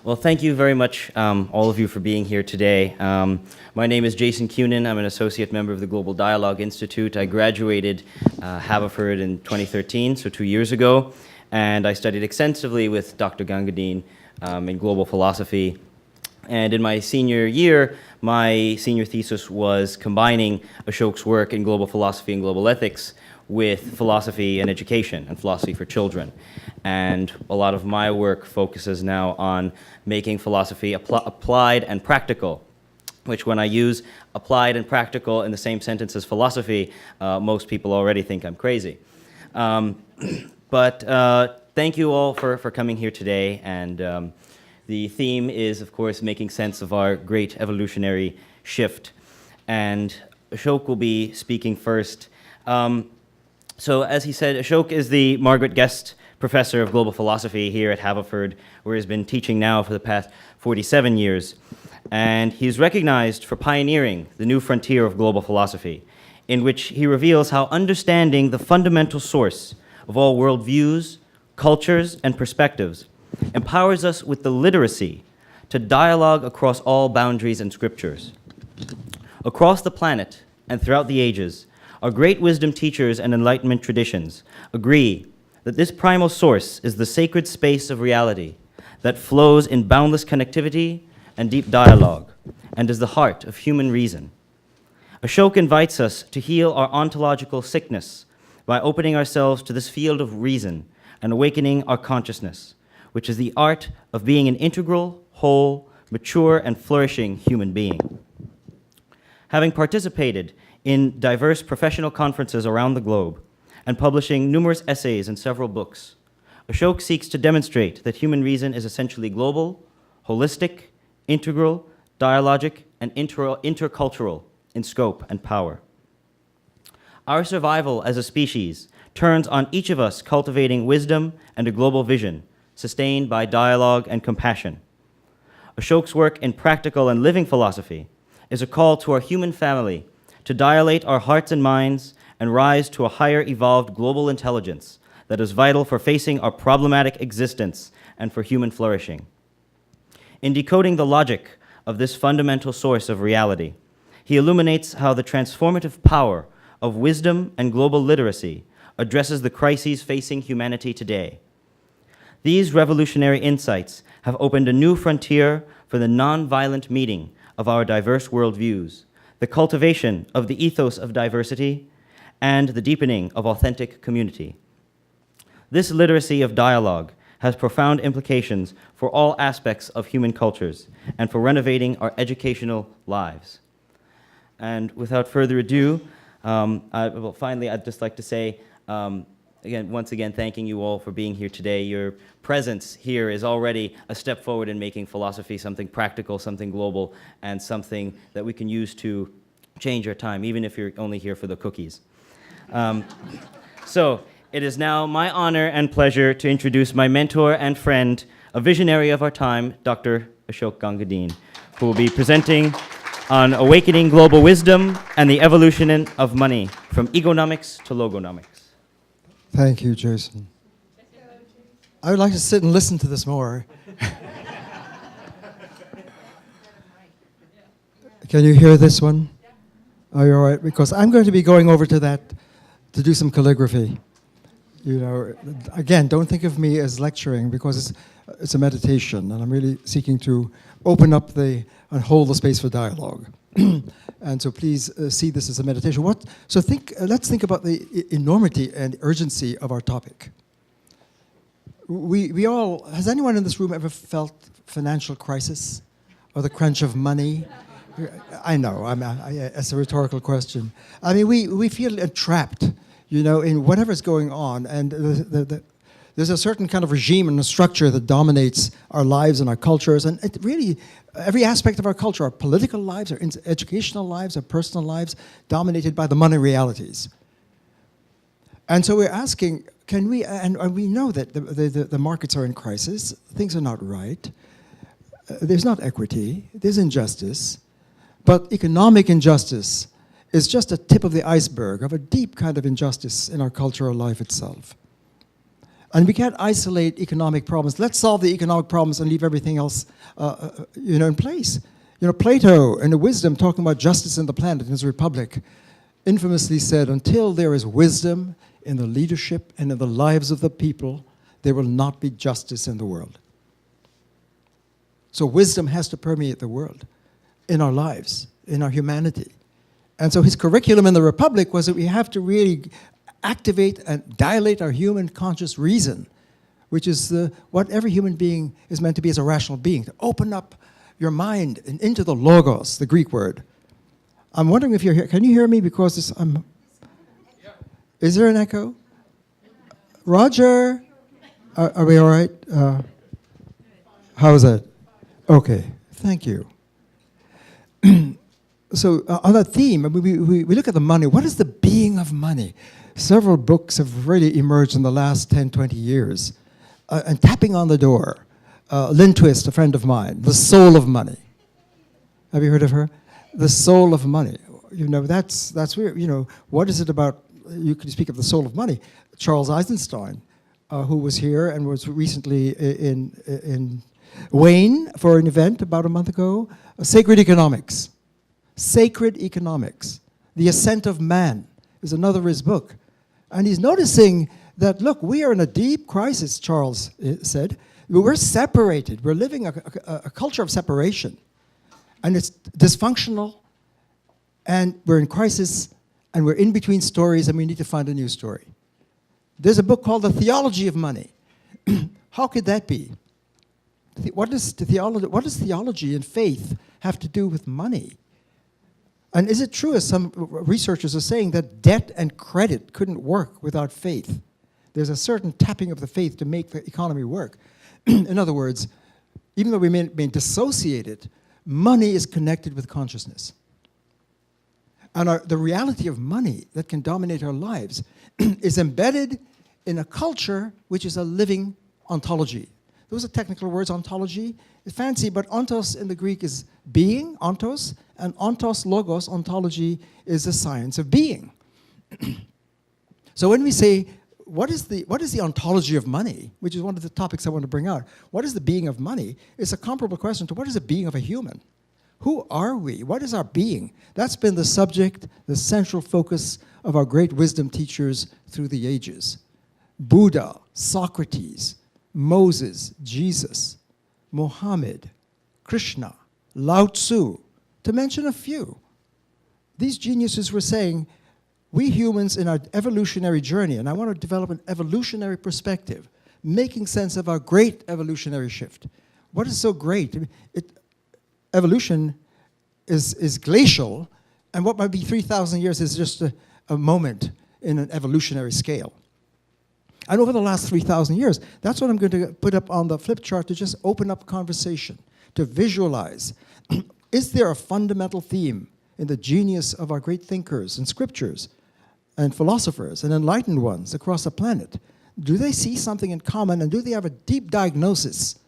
Well, thank you very much, all of you, for being here today. My name is Jason Cunin. I'm an associate member of the Global Dialogue Institute. I graduated Haverford in 2013, so 2 years ago, and I studied extensively with Dr. Gangadeen in global philosophy. And in my senior year, my senior thesis was combining Ashok's work in global philosophy and global ethics with philosophy and education and philosophy for children. And a lot of my work focuses now on making philosophy applied and practical, which when I use applied and practical in the same sentence as philosophy, most people already think I'm crazy. But thank you all for coming here today. And the theme is, of course, making sense of our Great Evolutionary Shift. And Ashok will be speaking first. So as he said, Ashok is the Margaret Guest Professor of Global Philosophy here at Haverford, where he's been teaching now for the past 47 years. And he's recognized for pioneering the new frontier of global philosophy, in which he reveals how understanding the fundamental source of all worldviews, cultures, and perspectives empowers us with the literacy to dialogue across all boundaries and scriptures. Across the planet and throughout the ages, our great wisdom teachers and enlightenment traditions agree that this primal source is the sacred space of reality that flows in boundless connectivity and deep dialogue, and is the heart of human reason. Ashok invites us to heal our ontological sickness by opening ourselves to this field of reason and awakening our consciousness, which is the art of being an integral, whole, mature, and flourishing human being. Having participated in diverse professional conferences around the globe and publishing numerous essays and several books, Ashok seeks to demonstrate that human reason is essentially global, holistic, integral, dialogic, and intercultural in scope and power. Our survival as a species turns on each of us cultivating wisdom and a global vision, sustained by dialogue and compassion. Ashok's work in practical and living philosophy is a call to our human family to dilate our hearts and minds and rise to a higher evolved global intelligence that is vital for facing our problematic existence and for human flourishing. In decoding the logic of this fundamental source of reality, he illuminates how the transformative power of wisdom and global literacy addresses the crises facing humanity today. These revolutionary insights have opened a new frontier for the nonviolent meeting of our diverse worldviews, the cultivation of the ethos of diversity, and the deepening of authentic community. This literacy of dialogue has profound implications for all aspects of human cultures and for renovating our educational lives. And without further ado, finally, I'd just like to say, once again, thanking you all for being here today. Your presence here is already a step forward in making philosophy something practical, something global, and something that we can use to change our time, even if you're only here for the cookies. So it is now my honor and pleasure to introduce my mentor and friend, a visionary of our time, Dr. Ashok Gangadeen, who will be presenting on awakening global wisdom and the evolution of money, from egonomics to logonomics. Thank you, Jason. I would like to sit and listen to this more. Can you hear this one? Are you all right? Because I'm going to be going over to that to do some calligraphy. You know, again, don't think of me as lecturing, because it's a meditation, and I'm really seeking to open up and hold the space for dialogue. And so please see this as a meditation. Let's think about the enormity and urgency of our topic. Has anyone in this room ever felt financial crisis or the crunch of money? I know, it's a rhetorical question. I mean, we feel trapped, you know, in whatever's going on, and there's a certain kind of regime and a structure that dominates our lives and our cultures, and it really, every aspect of our culture, our political lives, our educational lives, our personal lives, dominated by the money realities. And so we're asking, can we, and we know that the markets are in crisis, things are not right, there's not equity, there's injustice, but economic injustice is just a tip of the iceberg of a deep kind of injustice in our cultural life itself. And we can't isolate economic problems. Let's solve the economic problems and leave everything else in place. Plato, in the Wisdom, talking about justice in the planet in his Republic, infamously said, until there is wisdom in the leadership and in the lives of the people, there will not be justice in the world. So wisdom has to permeate the world, in our lives, in our humanity. And so his curriculum in the Republic was that we have to really activate and dilate our human conscious reason, which is what every human being is meant to be as a rational being, to open up your mind into the logos, the Greek word. I'm wondering if you're here. Can you hear me? Because is there an echo? Roger? Are we all right? How is that? Okay, thank you. So on that theme, we look at the money. What is the being of money? Several books have really emerged in the last 10, 20 years. And tapping on the door, Lynn Twist, a friend of mine, The Soul of Money. Have you heard of her? The Soul of Money. That's weird. What is it about, you can speak of the soul of money. Charles Eisenstein, who was here and was recently in Wayne for an event about a month ago, Sacred Economics. Sacred Economics. The Ascent of Man is another of his book. And he's noticing that, look, we are in a deep crisis, Charles said. We're separated. We're living a culture of separation. And it's dysfunctional. And we're in crisis. And we're in between stories. And we need to find a new story. There's a book called The Theology of Money. How could that be? What does theology and faith have to do with money? And is it true, as some researchers are saying, that debt and credit couldn't work without faith? There's a certain tapping of the faith to make the economy work. In other words, even though we may dissociate it, money is connected with consciousness. And the reality of money that can dominate our lives is embedded in a culture which is a living ontology. Those are technical words, ontology. It's fancy, but ontos in the Greek is being, ontos, and ontos, logos, ontology, is the science of being. So when we say, what is the ontology of money, which is one of the topics I want to bring out, what is the being of money? It's a comparable question to what is the being of a human? Who are we? What is our being? That's been the subject, the central focus of our great wisdom teachers through the ages. Buddha, Socrates, Moses, Jesus, Mohammed, Krishna, Lao Tzu, to mention a few. These geniuses were saying, we humans in our evolutionary journey, and I want to develop an evolutionary perspective, making sense of our great evolutionary shift. What is so great? Evolution is glacial, and what might be 3,000 years is just a moment in an evolutionary scale. And over the last 3,000 years, that's what I'm going to put up on the flip chart to just open up conversation, to visualize. Is there a fundamental theme in the genius of our great thinkers and scriptures and philosophers and enlightened ones across the planet? Do they see something in common, and do they have a deep diagnosis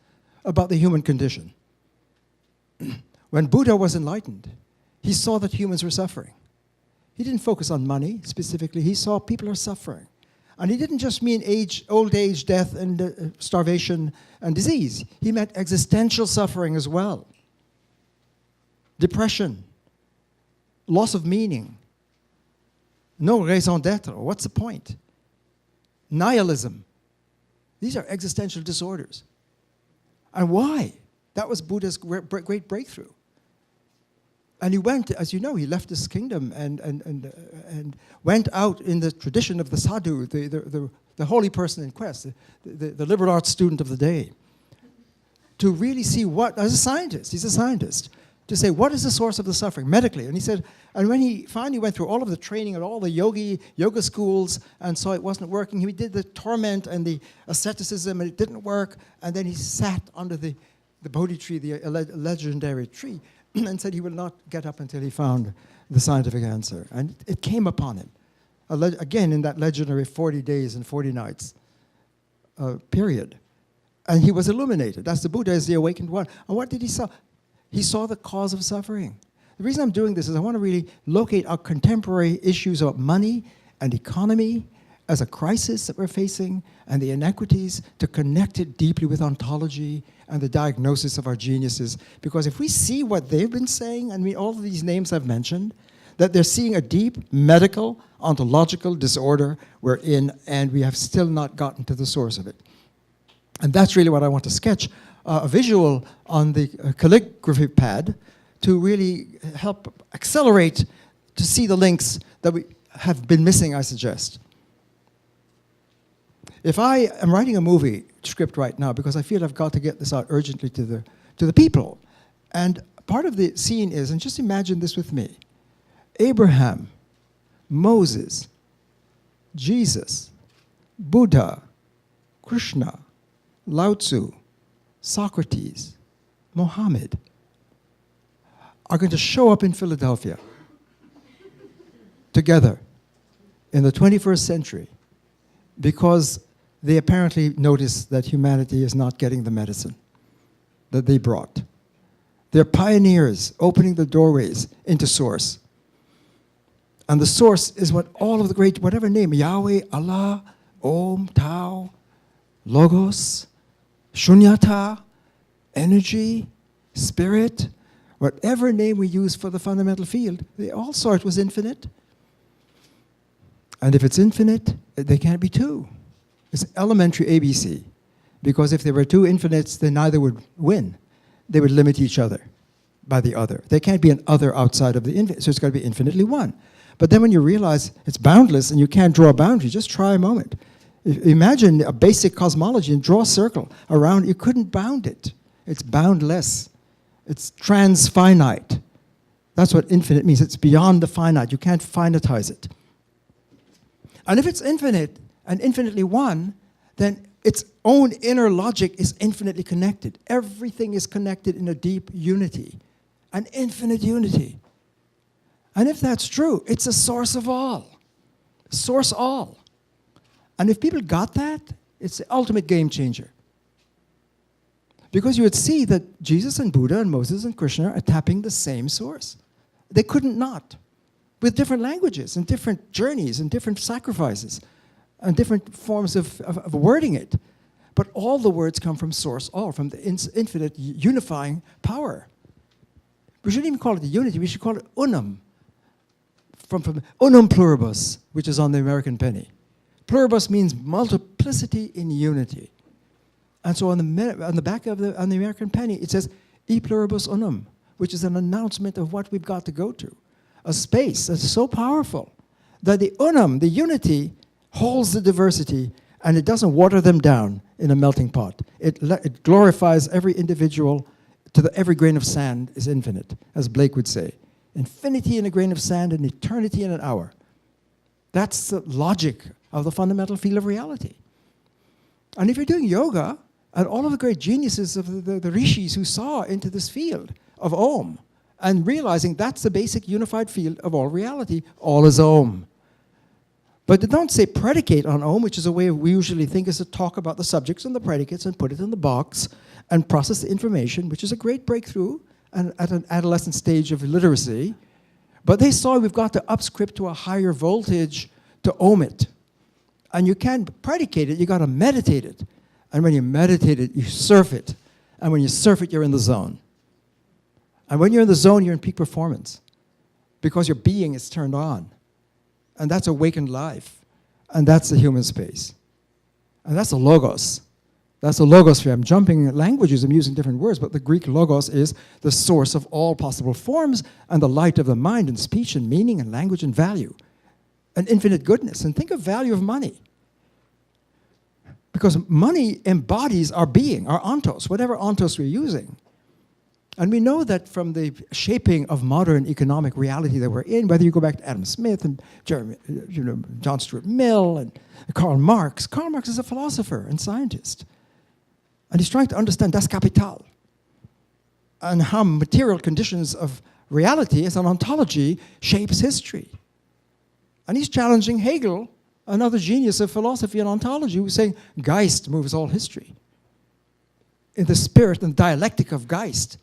about the human condition? When Buddha was enlightened, he saw that humans were suffering. He didn't focus on money specifically. He saw people are suffering. And he didn't just mean old age, death, and starvation and disease. He meant existential suffering as well. Depression, loss of meaning, no raison d'être. What's the point? Nihilism. These are existential disorders. And why? That was Buddha's great breakthrough. And he went, as you know, he left his kingdom and went out in the tradition of the sadhu, the holy person in quest, the liberal arts student of the day, to really see what, as a scientist, he's a scientist, to say, what is the source of the suffering medically? And he said, and when he finally went through all of the training at all the yoga schools and saw it wasn't working, he did the torment and the asceticism and it didn't work, and then he sat under the Bodhi tree, the legendary tree, and said he would not get up until he found the scientific answer. And it came upon him, again in that legendary 40 days and 40 nights period. And he was illuminated. That's the Buddha, is the awakened one. And what did he saw? He saw the cause of suffering. The reason I'm doing this is I want to really locate our contemporary issues about money and economy as a crisis that we're facing and the inequities, to connect it deeply with ontology and the diagnosis of our geniuses. Because if we see what they've been saying, and all of these names I've mentioned, that they're seeing a deep medical, ontological disorder we're in, and we have still not gotten to the source of it. And that's really what I want to sketch, a visual on the calligraphy pad to really help accelerate to see the links that we have been missing, I suggest. If I am writing a movie script right now because I feel I've got to get this out urgently to the people, and part of the scene is, and just imagine this with me, Abraham, Moses, Jesus, Buddha, Krishna, Lao Tzu, Socrates, Mohammed are going to show up in Philadelphia together in the 21st century because they apparently notice that humanity is not getting the medicine that they brought. They're pioneers opening the doorways into source. And the source is what all of the great, whatever name, Yahweh, Allah, Om, Tao, Logos, Shunyata, energy, spirit, whatever name we use for the fundamental field, they all saw it was infinite. And if it's infinite, they can't be two. It's elementary ABC. Because if there were two infinites, then neither would win. They would limit each other by the other. There can't be an other outside of the infinite, so it's got to be infinitely one. But then when you realize it's boundless and you can't draw a boundary, just try a moment. Imagine a basic cosmology and draw a circle around. You couldn't bound it. It's boundless. It's transfinite. That's what infinite means. It's beyond the finite. You can't finitize it. And if it's infinite and infinitely one, then its own inner logic is infinitely connected. Everything is connected in a deep unity, an infinite unity. And if that's true, it's a source of all. Source all. And if people got that, it's the ultimate game changer. Because you would see that Jesus and Buddha and Moses and Krishna are tapping the same source. They couldn't not. With different languages and different journeys and different sacrifices and different forms of wording it. But all the words come from source all, from the infinite unifying power. We shouldn't even call it the unity, we should call it unum. From unum pluribus, which is on the American penny. Pluribus means multiplicity in unity. And so on the back of the American penny, it says, e pluribus unum, which is an announcement of what we've got to go to. A space that's so powerful that the unum, the unity, holds the diversity and it doesn't water them down in a melting pot. It glorifies every individual to every grain of sand is infinite, as Blake would say. Infinity in a grain of sand and eternity in an hour. That's the logic of the fundamental field of reality. And if you're doing yoga, and all of the great geniuses of the rishis who saw into this field of Om, and realizing that's the basic unified field of all reality, all is Om. But they don't say predicate on Om, which is a way we usually think is to talk about the subjects and the predicates and put it in the box and process the information, which is a great breakthrough and at an adolescent stage of literacy. But they saw we've got to upscript to a higher voltage to Om it. And you can't predicate it, you got to meditate it. And when you meditate it, you surf it. And when you surf it, you're in the zone. And when you're in the zone, you're in peak performance because your being is turned on. And that's awakened life. And that's the human space. And that's the logos. That's the logos sphere. I'm jumping languages, I'm using different words, but the Greek logos is the source of all possible forms and the light of the mind and speech and meaning and language and value. And infinite goodness. And think of value of money. Because money embodies our being, our ontos, whatever ontos we're using. And we know that from the shaping of modern economic reality that we're in, whether you go back to Adam Smith and John Stuart Mill and Karl Marx. Karl Marx is a philosopher and scientist. And he's trying to understand das Kapital and how material conditions of reality as an ontology shapes history. And he's challenging Hegel, another genius of philosophy and ontology, who's saying Geist moves all history. In the spirit and dialectic of Geist,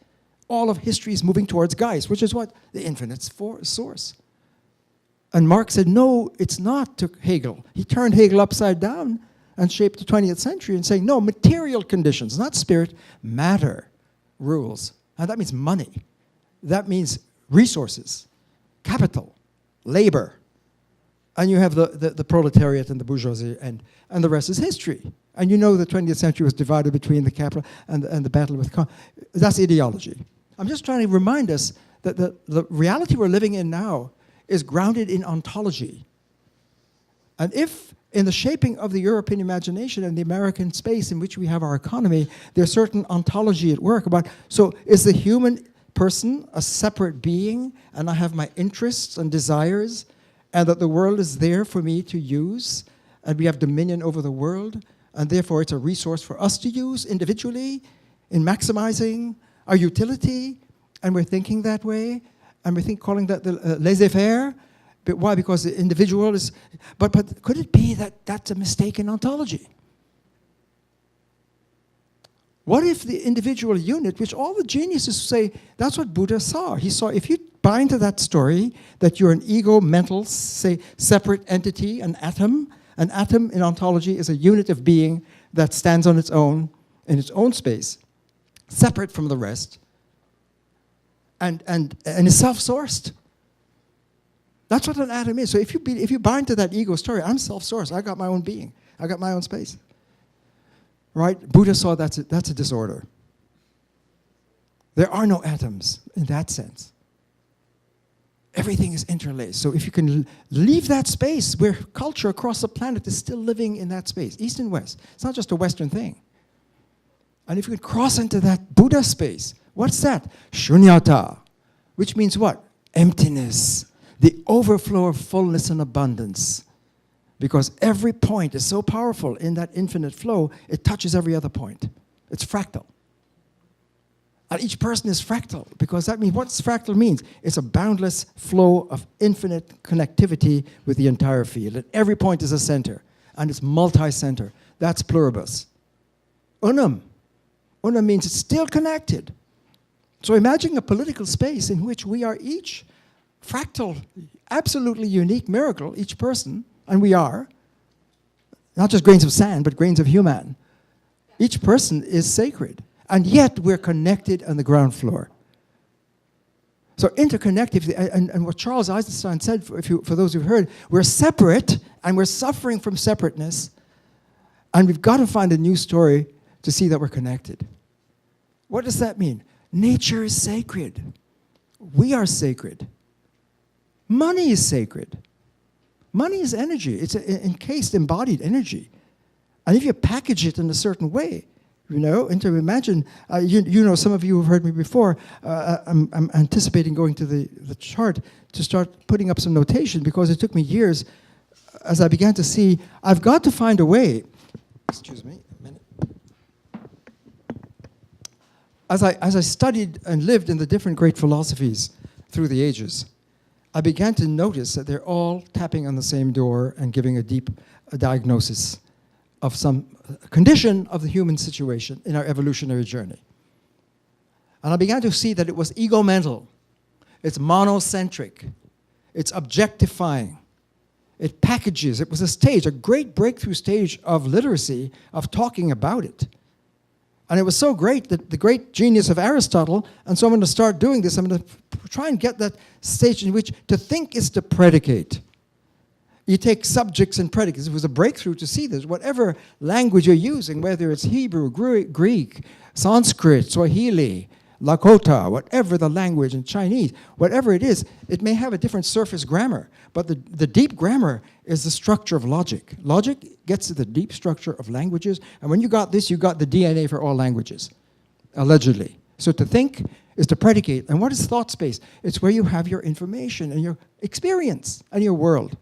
all of history is moving towards Geist, which is what? The infinite source. And Marx said, no, it's not, to Hegel. He turned Hegel upside down and shaped the 20th century and saying, no, material conditions, not spirit, matter rules. And that means money. That means resources, capital, labor. And you have the proletariat and the bourgeoisie, and the rest is history. And you know the 20th century was divided between the capital and the battle with... That's ideology. I'm just trying to remind us that the reality we're living in now is grounded in ontology. And if in the shaping of the European imagination and the American space in which we have our economy, there's certain ontology at work about, so is the human person a separate being, and I have my interests and desires, and that the world is there for me to use, and we have dominion over the world, and therefore it's a resource for us to use individually in maximizing our utility, and we're thinking that way, and we think calling that the laissez-faire. But why? Because the individual is... But could it be that that's a mistaken ontology? What if the individual unit, which all the geniuses say, that's what Buddha saw. He saw, if you buy into that story, that you're an ego, mental, say, separate entity, an atom in ontology is a unit of being that stands on its own, in its own space, separate from the rest, and is self-sourced. That's what an atom is. So if you buy into that ego story, I'm self-sourced. I got my own being. I got my own space. Right? Buddha saw that's a disorder. There are no atoms in that sense. Everything is interlaced. So if you can leave that space where culture across the planet is still living in that space, East and West, it's not just a Western thing. And if you can cross into that Buddha space, what's that? Shunyata, which means what? Emptiness. The overflow of fullness and abundance. Because every point is so powerful in that infinite flow, it touches every other point. It's fractal. And each person is fractal, because that means, what's fractal means? It's a boundless flow of infinite connectivity with the entire field. And every point is a center, and it's multi-center. That's pluribus. Unum. Unum means it's still connected. So imagine a political space in which we are each fractal, absolutely unique miracle, each person, and we are, not just grains of sand, but grains of human. Each person is sacred, and yet we're connected on the ground floor. So interconnectivity, and what Charles Eisenstein said, for those who've heard, we're separate, and we're suffering from separateness, and we've got to find a new story to see that we're connected. What does that mean? Nature is sacred. We are sacred. Money is sacred. Money is energy. It's an encased, embodied energy. And if you package it in a certain way, you know, and to imagine, you know, some of you have heard me before, I'm anticipating going to the chart to start putting up some notation, because it took me years as I began to see, I've got to find a way, excuse me a minute. As I studied and lived in the different great philosophies through the ages, I began to notice that they're all tapping on the same door and giving a deep diagnosis of some condition of the human situation in our evolutionary journey. And I began to see that it was ego-mental, it's monocentric, it's objectifying, it packages, it was a stage, a great breakthrough stage of literacy, of talking about it. And it was so great that the great genius of Aristotle, and so I'm going to start doing this, I'm going to try and get that stage in which to think is to predicate. You take subjects and predicates. It was a breakthrough to see this. Whatever language you're using, whether it's Hebrew, Greek, Sanskrit, Swahili, Lakota, whatever the language in Chinese, whatever it is, it may have a different surface grammar, but the deep grammar is the structure of logic. Logic gets to the deep structure of languages, and when you got this, you got the DNA for all languages, allegedly. So to think is to predicate. And what is thought space? It's where you have your information and your experience and your world.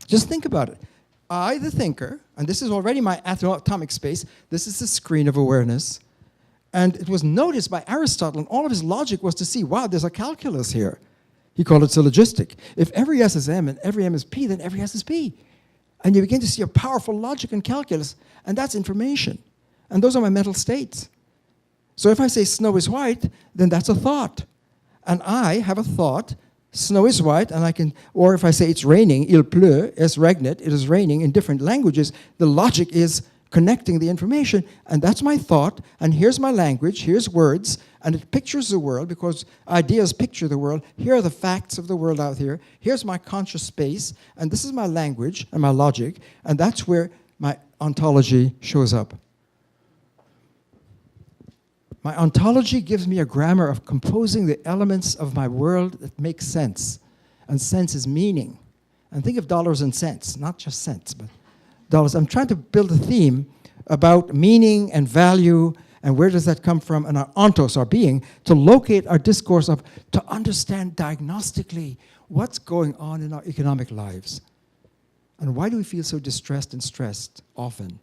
Just think about it. I, the thinker, and this is already my atomic space, this is the screen of awareness. And it was noticed by Aristotle, and all of his logic was to see, wow, there's a calculus here. He called it syllogistic. If every S is M and every M is P, then every S is P. And you begin to see a powerful logic and calculus, and that's information. And those are my mental states. So if I say snow is white, then that's a thought. And I have a thought snow is white, and I can, or if I say it's raining, il pleut, es regnet, it is raining in different languages, the logic is connecting the information, and that's my thought, and here's my language, here's words, and it pictures the world because ideas picture the world. Here are the facts of the world out here. Here's my conscious space, and this is my language and my logic, and that's where my ontology shows up. My ontology gives me a grammar of composing the elements of my world that make sense, and sense is meaning. And think of dollars and cents, not just cents, but dollars. I'm trying to build a theme about meaning and value and where does that come from, and our ontos, our being, to locate our discourse of, to understand diagnostically what's going on in our economic lives. And why do we feel so distressed and stressed often?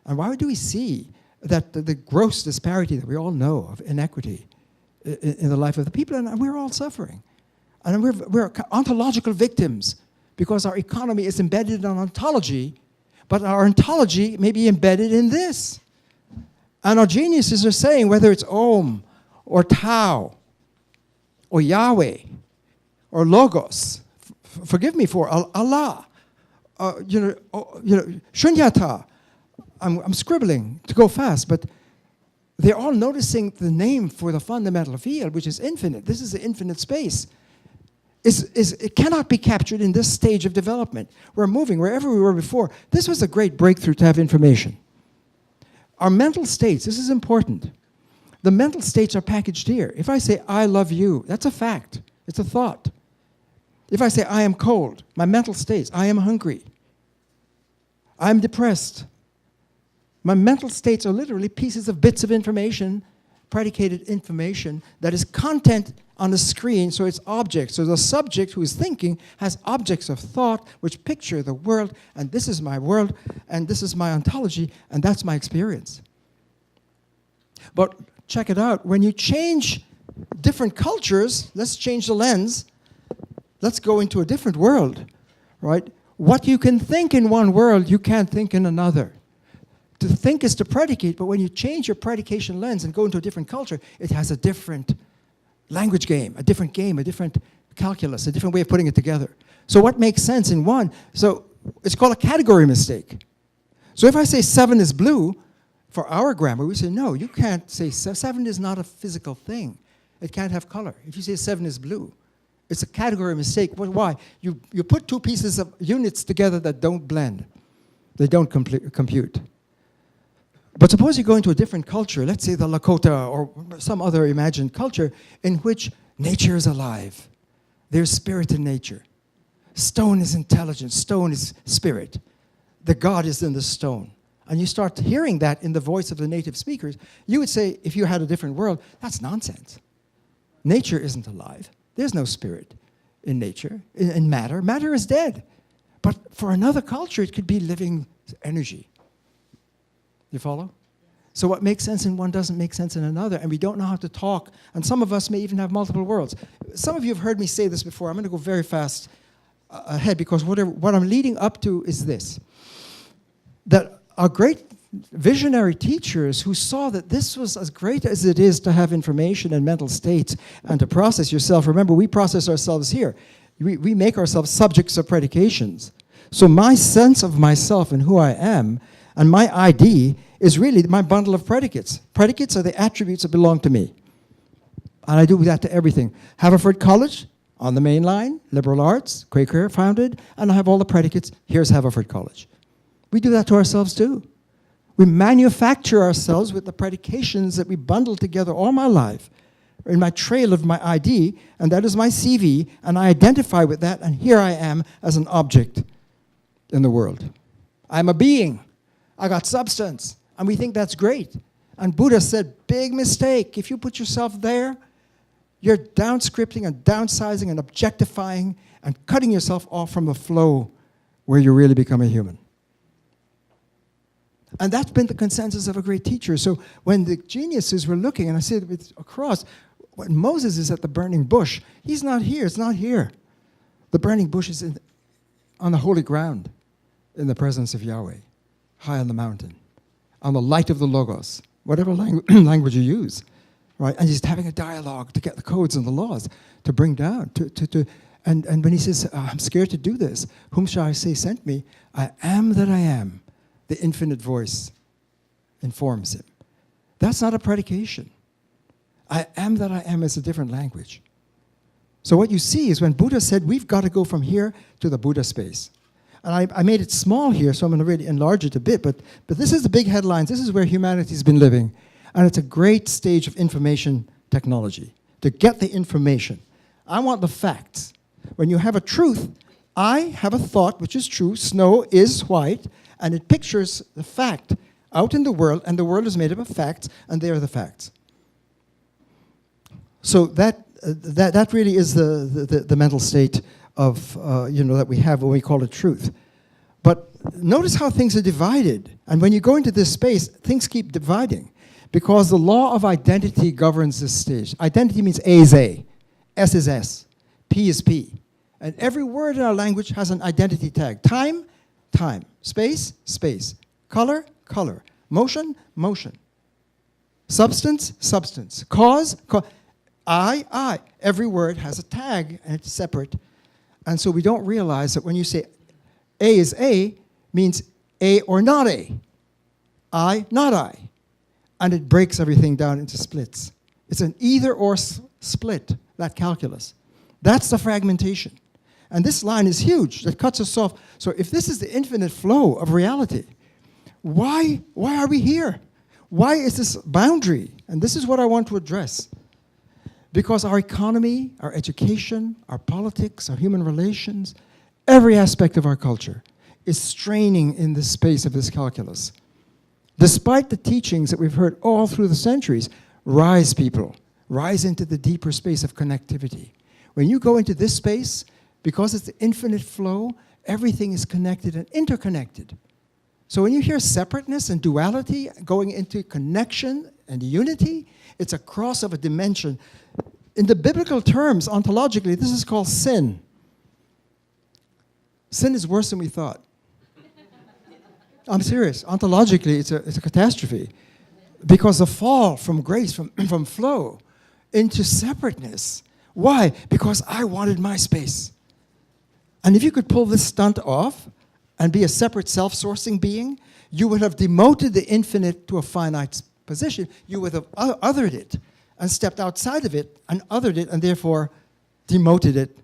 And why do we see that the gross disparity that we all know of inequity in the life of the people, and we're all suffering. And we're ontological victims because our economy is embedded in ontology, but our ontology may be embedded in this. And our geniuses are saying, whether it's Om, or Tao, or Yahweh, or Logos, forgive me for Allah, Shunyata. I'm scribbling to go fast, but they're all noticing the name for the fundamental field, which is infinite. This is the infinite space. It cannot be captured in this stage of development. We're moving wherever we were before. This was a great breakthrough to have information. Our mental states, this is important. The mental states are packaged here. If I say, I love you, that's a fact. It's a thought. If I say, I am cold, my mental states, I am hungry, I'm depressed. My mental states are literally pieces of bits of information, predicated information, that is content on the screen, so it's objects. So the subject who is thinking has objects of thought which picture the world, and this is my world, and this is my ontology, and that's my experience. But check it out. When you change different cultures, let's change the lens, let's go into a different world, right? What you can think in one world, you can't think in another. To think is to predicate, but when you change your predication lens and go into a different culture, it has a different language game, a different calculus, a different way of putting it together. So what makes sense in one? So it's called a category mistake. So if I say 7 is blue, for our grammar, we say, no, you can't say 7 is not a physical thing. It can't have color. If you say 7 is blue, it's a category mistake. Why? You put two pieces of units together that don't blend. They don't compute. But suppose you go into a different culture, let's say the Lakota or some other imagined culture in which nature is alive. There's spirit in nature. Stone is intelligence. Stone is spirit. The God is in the stone. And you start hearing that in the voice of the native speakers, you would say, if you had a different world, that's nonsense. Nature isn't alive. There's no spirit in nature, in matter. Matter is dead. But for another culture, it could be living energy. You follow? So what makes sense in one doesn't make sense in another, and we don't know how to talk, and some of us may even have multiple worlds. Some of you have heard me say this before. I'm going to go very fast ahead because what I'm leading up to is this, that our great visionary teachers who saw that this was as great as it is to have information and mental states and to process yourself. Remember, we process ourselves here. We make ourselves subjects of predications. So my sense of myself and who I am and my ID is really my bundle of predicates. Predicates are the attributes that belong to me. And I do that to everything. Haverford College, on the main line, liberal arts, Quaker founded, and I have all the predicates. Here's Haverford College. We do that to ourselves too. We manufacture ourselves with the predications that we bundle together all my life in my trail of my ID, and that is my CV, and I identify with that, and here I am as an object in the world. I'm a being. I got substance, and we think that's great. And Buddha said, big mistake. If you put yourself there, you're downscripting and downsizing and objectifying and cutting yourself off from the flow where you really become a human. And that's been the consensus of a great teacher. So when the geniuses were looking, and I said it across, when Moses is at the burning bush, he's not here, it's not here. The burning bush is on the holy ground in the presence of Yahweh. High on the mountain, on the light of the Logos, whatever language you use, right? And he's having a dialogue to get the codes and the laws to bring down, And when he says, I'm scared to do this, whom shall I say sent me? I am that I am. The infinite voice informs him. That's not a predication. I am that I am is a different language. So what you see is when Buddha said, we've got to go from here to the Buddha space. And I made it small here, so I'm going to really enlarge it a bit, but this is the big headlines. This is where humanity's been living. And it's a great stage of information technology, to get the information. I want the facts. When you have a truth, I have a thought which is true, snow is white, and it pictures the fact out in the world, and the world is made up of facts, and they are the facts. So that really is the mental state of, that we have when we call it truth. But notice how things are divided. And when you go into this space, things keep dividing because the law of identity governs this stage. Identity means A is A, S is S, P is P. And every word in our language has an identity tag. Time, time. Space, space. Color, color. Motion, motion. Substance, substance. Cause, cause. I. Every word has a tag and it's separate. And so we don't realize that when you say A is A, means A or not A. I, not I. And it breaks everything down into splits. It's an either or split, that calculus. That's the fragmentation. And this line is huge. That cuts us off. So if this is the infinite flow of reality, why are we here? Why is this boundary? And this is what I want to address. Because our economy, our education, our politics, our human relations, every aspect of our culture is straining in the space of this calculus. Despite the teachings that we've heard all through the centuries, rise people, rise into the deeper space of connectivity. When you go into this space, because it's the infinite flow, everything is connected and interconnected. So when you hear separateness and duality going into connection and unity, it's a cross of a dimension. In the biblical terms, ontologically, this is called sin. Sin is worse than we thought. I'm serious. Ontologically, it's a catastrophe. Because the fall from grace, from flow, into separateness. Why? Because I wanted my space. And if you could pull this stunt off and be a separate self-sourcing being, you would have demoted the infinite to a finite position. You would have othered it and stepped outside of it and othered it and therefore demoted it.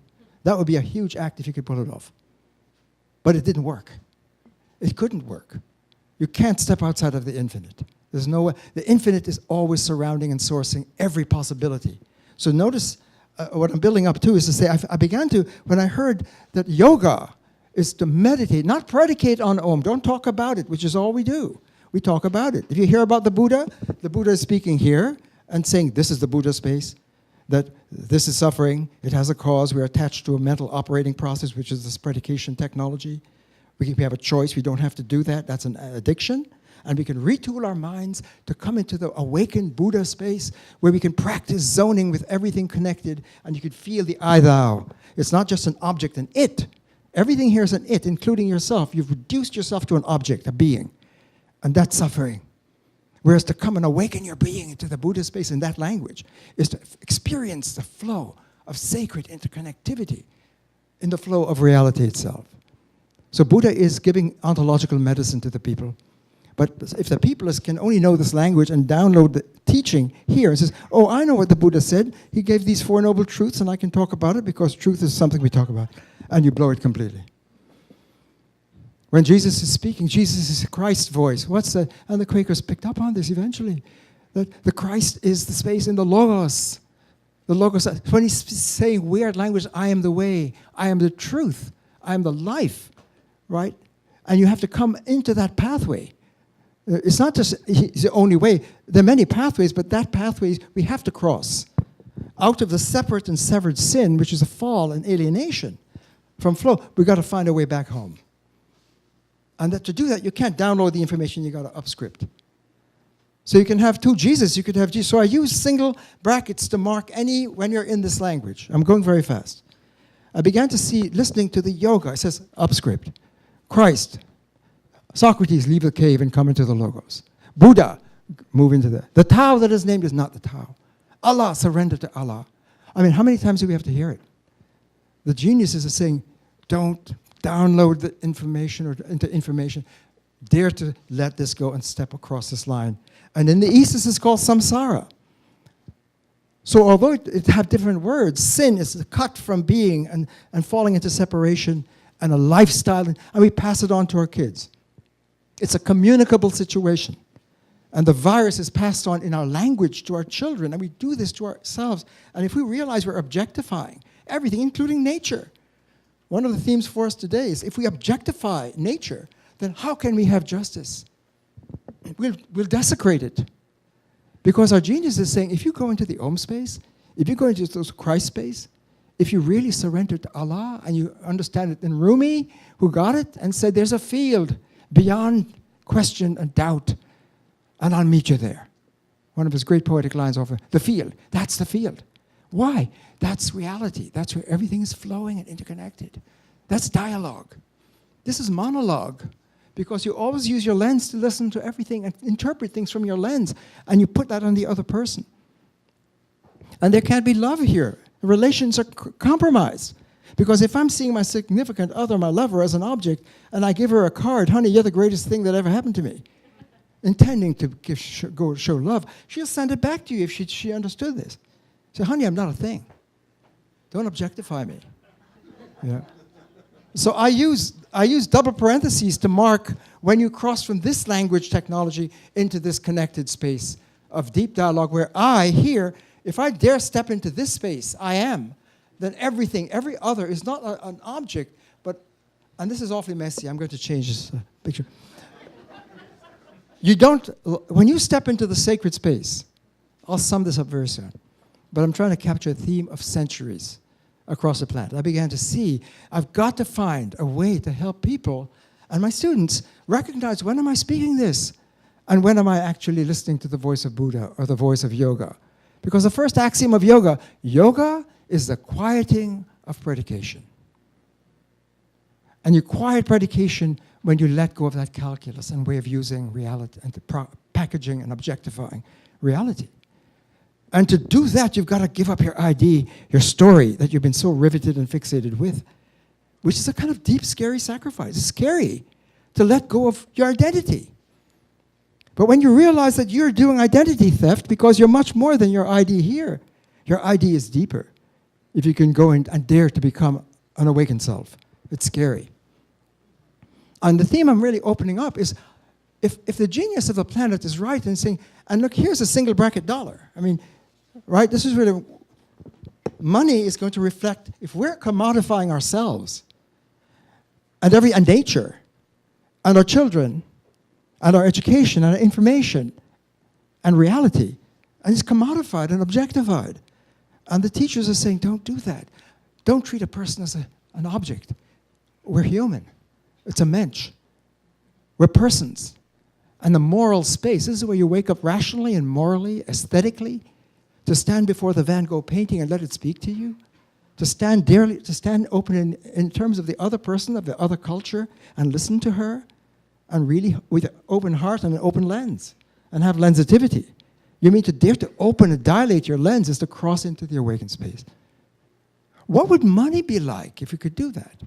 That would be a huge act if you could pull it off. But it didn't work. It couldn't work. You can't step outside of the infinite. There's no way. The infinite is always surrounding and sourcing every possibility. So notice what I'm building up to is to say, I began to, when I heard that yoga is to meditate, not predicate on Om. Don't talk about it, which is all we do. We talk about it. If you hear about the Buddha is speaking here and saying, this is the Buddha space, that this is suffering, it has a cause, we're attached to a mental operating process, which is this predication technology. We have a choice, we don't have to do that, that's an addiction. And we can retool our minds to come into the awakened Buddha space where we can practice zoning with everything connected and you can feel the I-thou. It's not just an object, an it. Everything here is an it, including yourself. You've reduced yourself to an object, a being. And that's suffering. Whereas to come and awaken your being into the Buddha space in that language is to experience the flow of sacred interconnectivity in the flow of reality itself. So Buddha is giving ontological medicine to the people. But if the people can only know this language and download the teaching here and says, oh, I know what the Buddha said. He gave these Four Noble Truths and I can talk about it because truth is something we talk about. And you blow it completely. When Jesus is speaking, Jesus is Christ's voice. What's that? And the Quakers picked up on this eventually. That the Christ is the space in the Logos. The Logos, when he's saying weird language, I am the way, I am the truth, I am the life, right? And you have to come into that pathway. It's not just it's the only way. There are many pathways, but that pathway we have to cross. Out of the separate and severed sin, which is a fall and alienation from flow, we've got to find a way back home. And that to do that, you can't download the information, you got to upscript. So you can have two Jesus, you could have Jesus. So I use single brackets to mark any when you're in this language. I'm going very fast. I began to see, listening to the yoga, it says upscript. Christ. Socrates, leave the cave and come into the Logos. Buddha, move into the Tao that is named is not the Tao. Allah, surrender to Allah. I mean, how many times do we have to hear it? The geniuses are saying, don't download the information or into information. Dare to let this go and step across this line. And in the East, this is called samsara. So although it have different words, sin is the cut from being and falling into separation and a lifestyle, and we pass it on to our kids. It's a communicable situation. And the virus is passed on in our language to our children, and we do this to ourselves. And if we realize we're objectifying everything, including nature, one of the themes for us today is if we objectify nature, then how can we have justice? We'll desecrate it. Because our genius is saying, if you go into the Om space, if you go into the Christ space, if you really surrender to Allah and you understand it in Rumi, who got it and said, there's a field beyond question and doubt, and I'll meet you there. One of his great poetic lines over, the field, that's the field. Why? That's reality. That's where everything is flowing and interconnected. That's dialogue. This is monologue, because you always use your lens to listen to everything and interpret things from your lens, and you put that on the other person. And there can't be love here. Relations are compromised. Because if I'm seeing my significant other, my lover, as an object, and I give her a card, honey, you're the greatest thing that ever happened to me, intending to show love, she'll send it back to you if she understood this. Say, honey, I'm not a thing. Don't objectify me. Yeah. So I use double parentheses to mark when you cross from this language technology into this connected space of deep dialogue where I here, if I dare step into this space, I am, then everything, every other is not an object, but, and this is awfully messy, I'm going to change this picture. You don't, when you step into the sacred space, I'll sum this up very soon, but I'm trying to capture a theme of centuries across the planet. I began to see, I've got to find a way to help people and my students recognize, when am I speaking this? And when am I actually listening to the voice of Buddha or the voice of yoga? Because the first axiom of yoga is the quieting of predication. And you quiet predication when you let go of that calculus and way of using reality and packaging and objectifying reality. And to do that, you've got to give up your ID, your story that you've been so riveted and fixated with, which is a kind of deep, scary sacrifice. It's scary to let go of your identity. But when you realize that you're doing identity theft because you're much more than your ID here, your ID is deeper. If you can go in and dare to become an awakened self, it's scary. And the theme I'm really opening up is, if the genius of the planet is right in saying, and look, here's a single bracket dollar. I mean, right, this is really, money is going to reflect, if we're commodifying ourselves, and nature, and our children, and our education, and our information, and reality, and it's commodified and objectified. And the teachers are saying, don't do that. Don't treat a person as an object. We're human. It's a mensch. We're persons. And the moral space, this is where you wake up rationally and morally, aesthetically, to stand before the Van Gogh painting and let it speak to you, to stand dearly, to stand open in terms of the other person, of the other culture, and listen to her, and really with an open heart and an open lens, and have lensitivity. You mean to dare to open and dilate your lens is to cross into the awakened space. What would money be like if we could do that?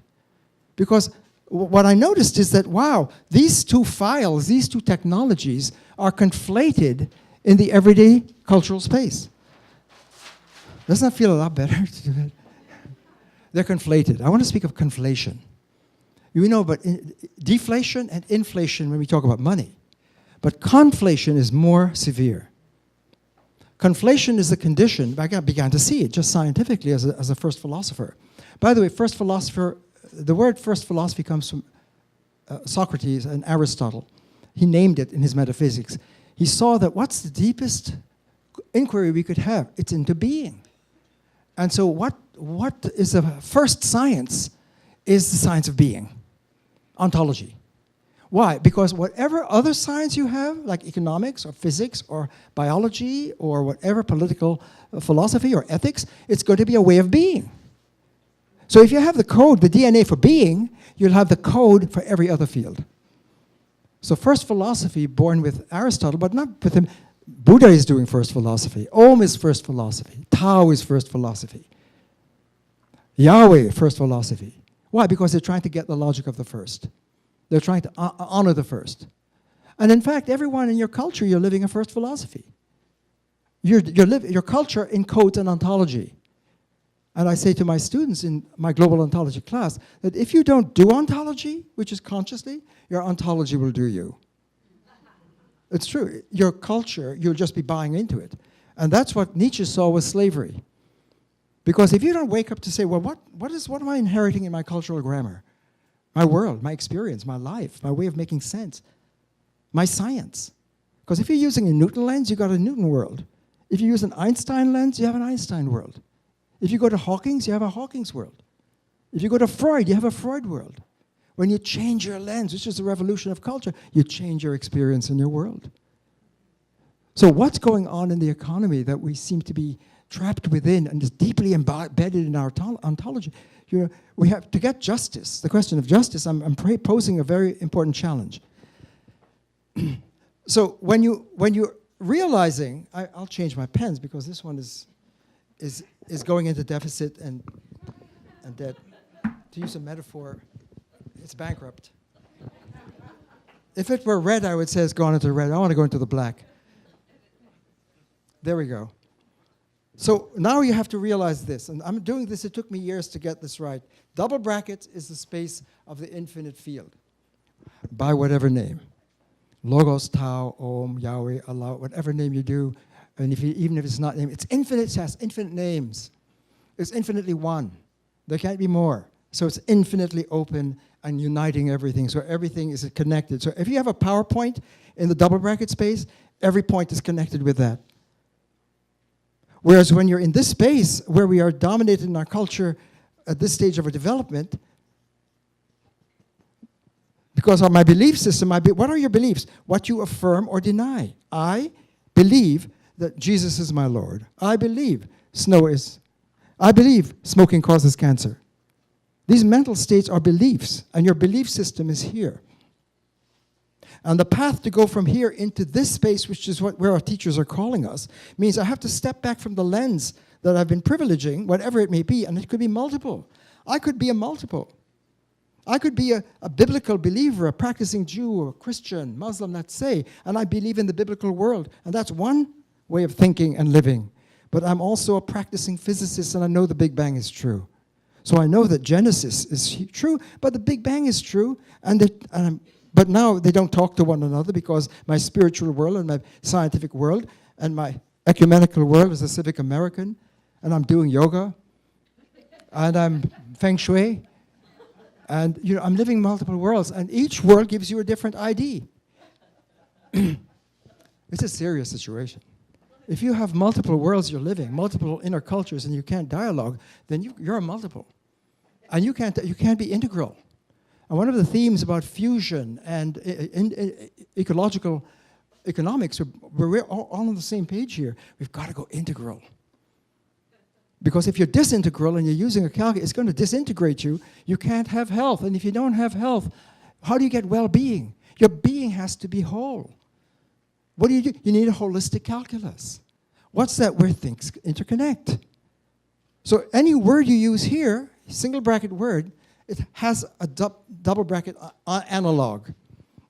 Because what I noticed is that, wow, these two files, these two technologies are conflated in the everyday cultural space. Doesn't that feel a lot better to do that? They're conflated. I want to speak of conflation. You know, but deflation and inflation when we talk about money. But conflation is more severe. Conflation is the condition, I began to see it just scientifically as a first philosopher. By the way, first philosopher, the word first philosophy comes from Socrates and Aristotle. He named it in his metaphysics. He saw that what's the deepest inquiry we could have? It's into being. And so what is the first science is the science of being, ontology. Why? Because whatever other science you have, like economics or physics or biology or whatever political philosophy or ethics, it's going to be a way of being. So if you have the code, the DNA for being, you'll have the code for every other field. So first philosophy born with Aristotle, but not with him. Buddha is doing first philosophy. Om is first philosophy. Tao is first philosophy. Yahweh, first philosophy. Why? Because they're trying to get the logic of the first. They're trying to honor the first. And in fact, everyone in your culture, you're living a first philosophy. Your culture encodes an ontology. And I say to my students in my global ontology class that if you don't do ontology, which is consciously, your ontology will do you. It's true. Your culture, you'll just be buying into it. And that's what Nietzsche saw with slavery. Because if you don't wake up to say, well, what am I inheriting in my cultural grammar? My world, my experience, my life, my way of making sense, my science. Because if you're using a Newton lens, you got a Newton world. If you use an Einstein lens, you have an Einstein world. If you go to Hawking's, you have a Hawking's world. If you go to Freud, you have a Freud world. When you change your lens, which is the revolution of culture, you change your experience in your world. So what's going on in the economy that we seem to be trapped within and is deeply embedded in our ontology? We have to get justice. The question of justice, I'm posing a very important challenge. So when you're realizing, I'll change my pens because this one is going into deficit and debt. To use a metaphor, it's bankrupt. If it were red, I would say it's gone into red. I want to go into the black. There we go. So now you have to realize this, and I'm doing this, it took me years to get this right. Double brackets is the space of the infinite field, by whatever name. Logos, Tao, Om, Yahweh, Allah, whatever name you do, and even if it's not named, it's infinite, it has infinite names. It's infinitely one. There can't be more. So it's infinitely open and uniting everything, so everything is connected. So if you have a PowerPoint in the double bracket space, every point is connected with that. Whereas when you're in this space where we are dominated in our culture at this stage of our development, because of my belief system, what are your beliefs? What you affirm or deny. I believe that Jesus is my Lord. I believe smoking causes cancer. These mental states are beliefs, and your belief system is here. And the path to go from here into this space, which is where our teachers are calling us, means I have to step back from the lens that I've been privileging, whatever it may be, and it could be multiple. I could be a multiple. I could be a biblical believer, a practicing Jew, or Christian, Muslim, let's say, and I believe in the biblical world. And that's one way of thinking and living. But I'm also a practicing physicist, and I know the Big Bang is true. So I know that Genesis is true, but the Big Bang is true, but now they don't talk to one another because my spiritual world and my scientific world and my ecumenical world is a civic American, and I'm doing yoga, and I'm feng shui, and I'm living multiple worlds, and each world gives you a different ID. It's a serious situation. If you have multiple worlds you're living, multiple inner cultures, and you can't dialogue, then you're a multiple, and you can't be integral. And one of the themes about fusion and ecological economics, we're all on the same page here. We've got to go integral. Because if you're disintegral and you're using a calculator, it's going to disintegrate you. You can't have health. And if you don't have health, how do you get well-being? Your being has to be whole. What do? You need a holistic calculus. What's that where things interconnect? So any word you use here, single bracket word, it has a double bracket analog.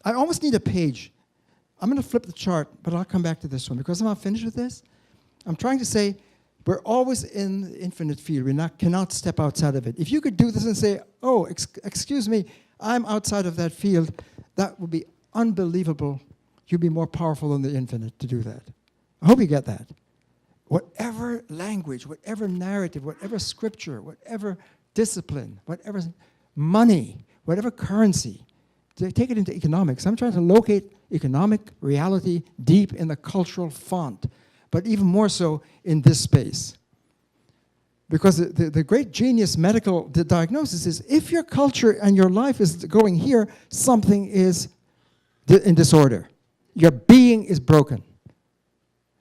I almost need a page. I'm going to flip the chart, but I'll come back to this one because I'm not finished with this. I'm trying to say we're always in the infinite field. We cannot step outside of it. If you could do this and say, oh, excuse me, I'm outside of that field, that would be unbelievable. You'd be more powerful than the infinite to do that. I hope you get that. Whatever language, whatever narrative, whatever scripture, whatever discipline, whatever money, whatever currency, take it into economics. I'm trying to locate economic reality deep in the cultural font, but even more so in this space. Because the great genius medical diagnosis is if your culture and your life is going here, something is in disorder. Your being is broken.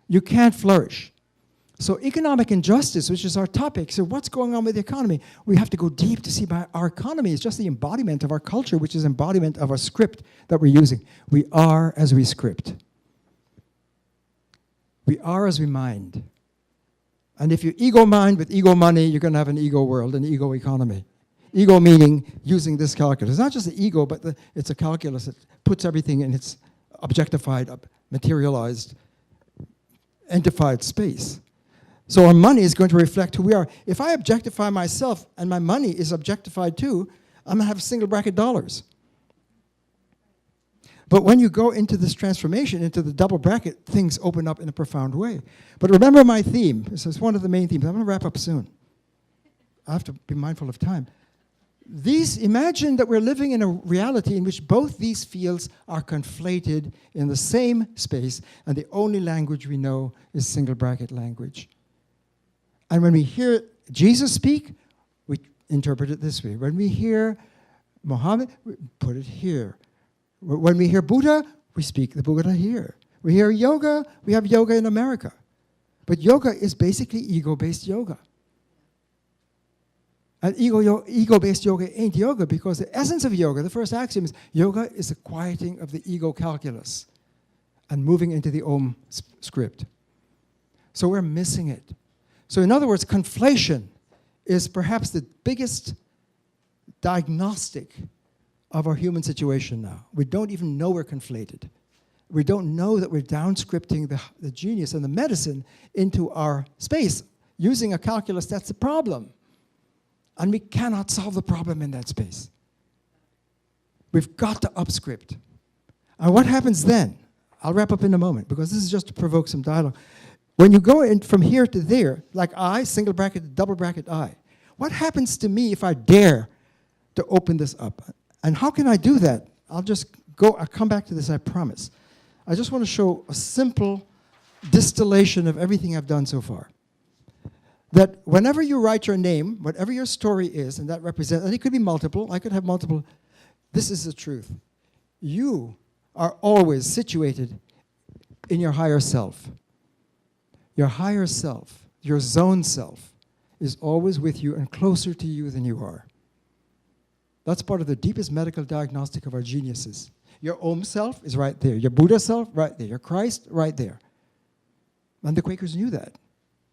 You can't flourish. So economic injustice, which is our topic, so what's going on with the economy? We have to go deep to see our economy is just the embodiment of our culture, which is embodiment of our script that we're using. We are as we script. We are as we mind. And if you ego mind with ego money, you're going to have an ego world, an ego economy. Ego meaning using this calculus. It's not just the ego, but it's a calculus that puts everything in its objectified, materialized, entified space. So our money is going to reflect who we are. If I objectify myself and my money is objectified too, I'm going to have single bracket dollars. But when you go into this transformation, into the double bracket, things open up in a profound way. But remember my theme. This is one of the main themes. I'm going to wrap up soon. I have to be mindful of time. Imagine that we're living in a reality in which both these fields are conflated in the same space, and the only language we know is single bracket language. And when we hear Jesus speak, we interpret it this way. When we hear Muhammad, we put it here. When we hear Buddha, we speak the Buddha here. We hear yoga, we have yoga in America. But yoga is basically ego-based yoga. And ego-based yoga ain't yoga, because the essence of yoga, the first axiom is yoga is the quieting of the ego calculus and moving into the Om script. So we're missing it. So in other words, conflation is perhaps the biggest diagnostic of our human situation now. We don't even know we're conflated. We don't know that we're downscripting the genius and the medicine into our space using a calculus that's the problem. And we cannot solve the problem in that space. We've got to upscript. And what happens then? I'll wrap up in a moment, because this is just to provoke some dialogue. When you go in from here to there, like I, single bracket, double bracket I, what happens to me if I dare to open this up? And how can I do that? I'll come back to this, I promise. I just want to show a simple distillation of everything I've done so far. That whenever you write your name, whatever your story is, and that represents, and it could be multiple, I could have multiple, this is the truth. You are always situated in your higher self. Your higher self, your zone self, is always with you and closer to you than you are. That's part of the deepest medical diagnostic of our geniuses. Your Om self is right there. Your Buddha self, right there. Your Christ, right there. And the Quakers knew that.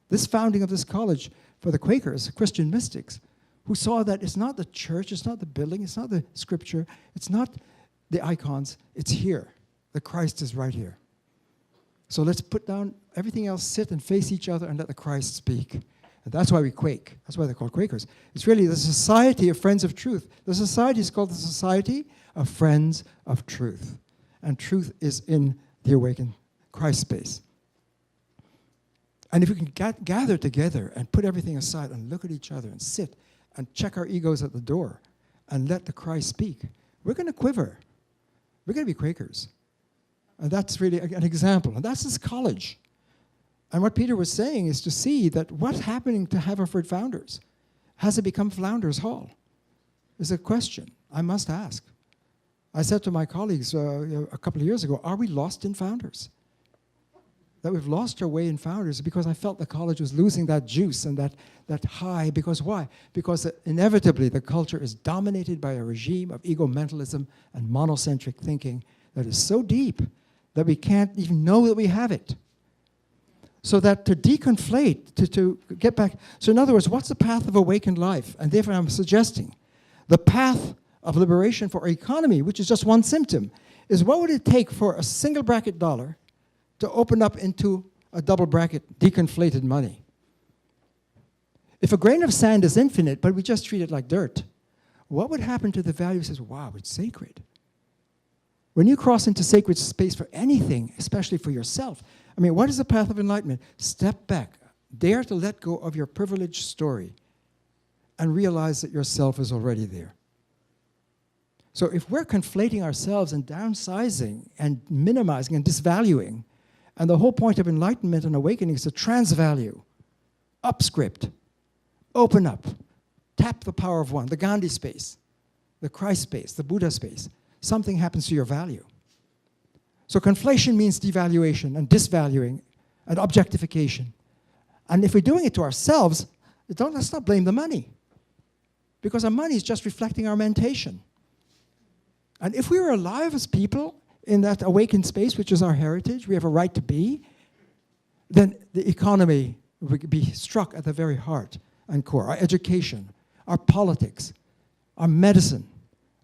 This founding of this college for the Quakers, Christian mystics, who saw that it's not the church, it's not the building, it's not the scripture, it's not the icons, it's here. The Christ is right here. So let's put down everything else, sit and face each other and let the Christ speak. And that's why we quake. That's why they're called Quakers. It's really the Society of Friends of Truth. The society is called the Society of Friends of Truth. And truth is in the awakened Christ space. And if we can gather together and put everything aside and look at each other and sit and check our egos at the door and let the Christ speak, we're going to quiver. We're going to be Quakers. And that's really an example. And that's this college. And what Peter was saying is to see that what's happening to Haverford Founders? Has it become Flounders Hall? Is a question I must ask. I said to my colleagues a couple of years ago, are we lost in Founders? That we've lost our way in Founders because I felt the college was losing that juice and that high. Because why? Because inevitably the culture is dominated by a regime of ego-mentalism and monocentric thinking that is so deep that we can't even know that we have it. So that to deconflate, to get back, so in other words, what's the path of awakened life? And therefore I'm suggesting the path of liberation for our economy, which is just one symptom, is what would it take for a single bracket dollar to open up into a double bracket deconflated money? If a grain of sand is infinite, but we just treat it like dirt, what would happen to the value that says, wow, it's sacred? When you cross into sacred space for anything, especially for yourself, I mean, what is the path of enlightenment? Step back. Dare to let go of your privileged story and realize that yourself is already there. So if we're conflating ourselves and downsizing and minimizing and disvaluing, and the whole point of enlightenment and awakening is to transvalue, upscript, open up, tap the power of one, the Gandhi space, the Christ space, the Buddha space, something happens to your value. So conflation means devaluation and disvaluing and objectification. And if we're doing it to ourselves, let's not blame the money. Because our money is just reflecting our mentation. And if we were alive as people in that awakened space, which is our heritage, we have a right to be, then the economy We could be struck at the very heart and core. Our education, our politics, our medicine,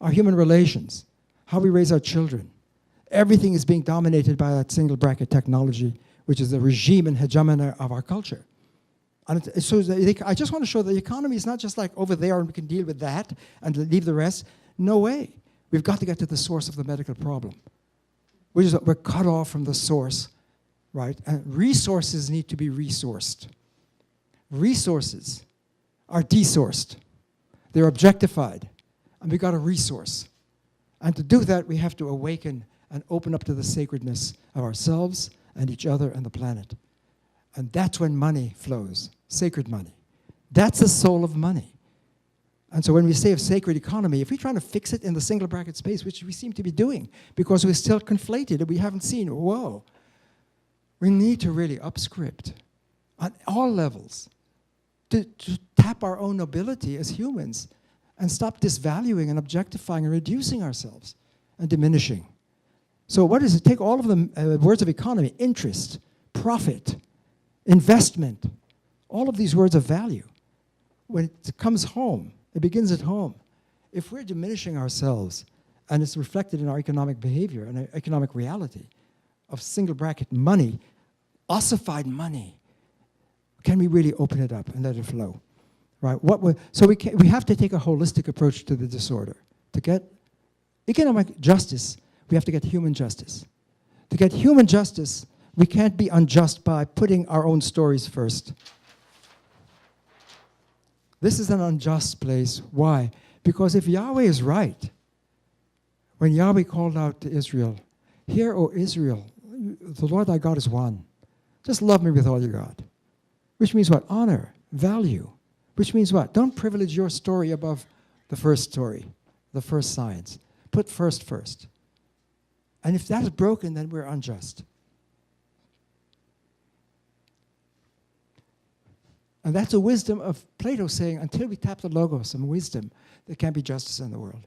our human relations, how we raise our children. Everything is being dominated by that single bracket technology, which is the regime and hegemony of our culture. And I just want to show that the economy is not just like over there and we can deal with that and leave the rest. No way. We've got to get to the source of the medical problem, which is that we're cut off from the source, right? And resources need to be resourced. Resources are desourced. They're objectified, and we've got to resource. And to do that, we have to awaken and open up to the sacredness of ourselves and each other and the planet. And that's when money flows, sacred money. That's the soul of money. And so when we say of sacred economy, if we're trying to fix it in the single bracket space, which we seem to be doing, because we're still conflated and we haven't seen, whoa, we need to really upscript on all levels to tap our own nobility as humans and stop disvaluing and objectifying and reducing ourselves and diminishing. So what is it? Take all of the words of economy: interest, profit, investment, all of these words of value. When it comes home, it begins at home. If we're diminishing ourselves, and it's reflected in our economic behavior and our economic reality of single bracket money, ossified money, can we really open it up and let it flow? Right? So we have to take a holistic approach to the disorder. To get economic justice, we have to get human justice. To get human justice, we can't be unjust by putting our own stories first. This is an unjust place. Why? Because if Yahweh is right, when Yahweh called out to Israel, "Hear, O Israel, the Lord thy God is one. Just love me with all you got." Which means what? Honor, value. Which means what? Don't privilege your story above the first story, the first science. Put first first. And if that is broken, then we're unjust. And that's a wisdom of Plato saying, until we tap the logos and wisdom, there can't be justice in the world.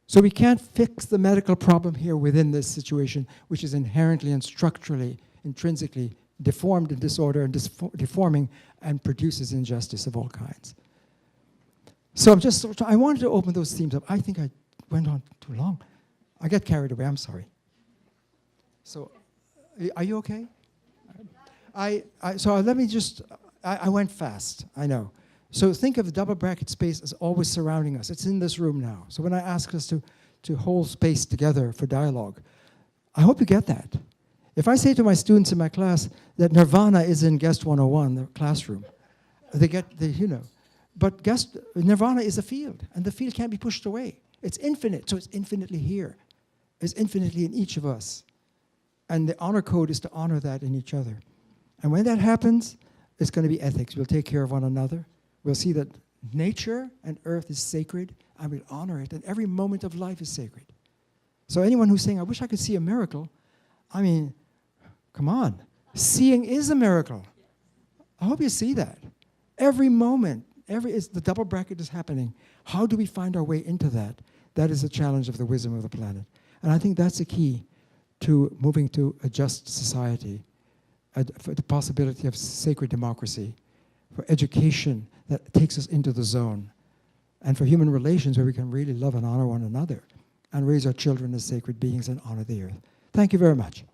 So we can't fix the medical problem here within this situation, which is inherently and structurally, intrinsically deformed and disorder and deforming and produces injustice of all kinds. So I wanted to open those themes up. I think I went on too long. I got carried away, I'm sorry. So, are you okay? So let me just, I went fast, I know. So think of the double bracket space as always surrounding us. It's in this room now. So when I ask us to hold space together for dialogue, I hope you get that. If I say to my students in my class that nirvana is in guest 101, the classroom, they get, but nirvana is a field, and the field can't be pushed away. It's infinite, so it's infinitely here. It's infinitely in each of us. And the honor code is to honor that in each other. And when that happens, it's going to be ethics. We'll take care of one another. We'll see that nature and earth is sacred, and we'll honor it, and every moment of life is sacred. So anyone who's saying, I wish I could see a miracle, I mean, come on. Seeing is a miracle. I hope you see that. Every moment, the double bracket is happening. How do we find our way into that? That is the challenge of the wisdom of the planet. And I think that's the key to moving to a just society, for the possibility of sacred democracy, for education that takes us into the zone, and for human relations where we can really love and honor one another and raise our children as sacred beings and honor the earth. Thank you very much.